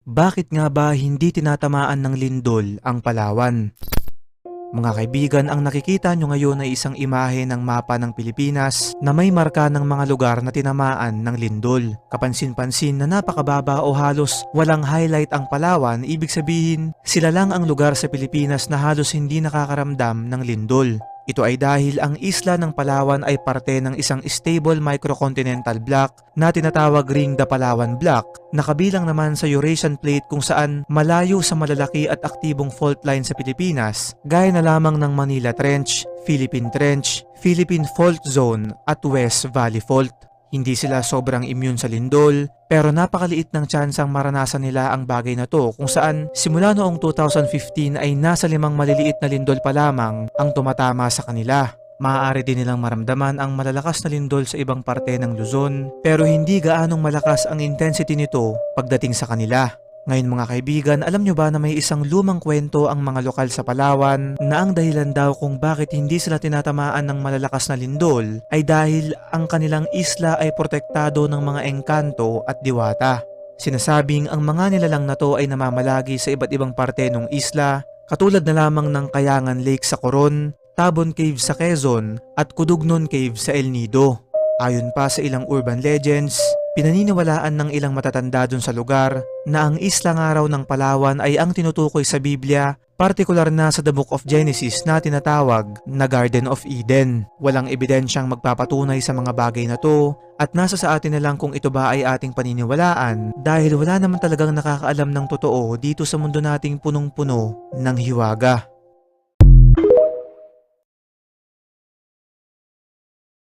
Bakit nga ba hindi tinatamaan ng lindol ang Palawan? Mga kaibigan, ang nakikita nyo ngayon ay isang imahe ng mapa ng Pilipinas na may marka ng mga lugar na tinamaan ng lindol. Kapansin-pansin na napakababa o halos walang highlight ang Palawan, ibig sabihin sila lang ang lugar sa Pilipinas na halos hindi nakakaramdam ng lindol. Ito ay dahil ang isla ng Palawan ay parte ng isang stable microcontinental block na tinatawag ring the Palawan Block na kabilang naman sa Eurasian Plate kung saan malayo sa malalaki at aktibong fault line sa Pilipinas gaya na lamang ng Manila Trench, Philippine Trench, Philippine Fault Zone at West Valley Fault. Hindi sila sobrang immune sa lindol pero napakaliit ng tsansang maranasan nila ang bagay na to kung saan simula noong 2015 ay nasa 5 maliliit na lindol pa lamang ang tumatama sa kanila. Maaari din nilang maramdaman ang malalakas na lindol sa ibang parte ng Luzon pero hindi gaanong malakas ang intensity nito pagdating sa kanila. Ngayon mga kaibigan, alam nyo ba na may isang lumang kwento ang mga lokal sa Palawan na ang dahilan daw kung bakit hindi sila tinatamaan ng malalakas na lindol ay dahil ang kanilang isla ay protektado ng mga engkanto at diwata. Sinasabing ang mga nilalang na to ay namamalagi sa iba't ibang parte ng isla, katulad na lamang ng Kayangan Lake sa Coron, Tabon Cave sa Quezon at Kudugnon Cave sa El Nido. Ayon pa sa ilang urban legends, pinaniniwalaan ng ilang matatanda dun sa lugar na ang isla nga raw ng Palawan ay ang tinutukoy sa Biblia, partikular na sa The Book of Genesis na tinatawag na Garden of Eden. Walang ebidensyang magpapatunay sa mga bagay na to at nasa sa atin na lang kung ito ba ay ating paniniwalaan dahil wala naman talagang nakakaalam ng totoo dito sa mundo nating punong-puno ng hiwaga.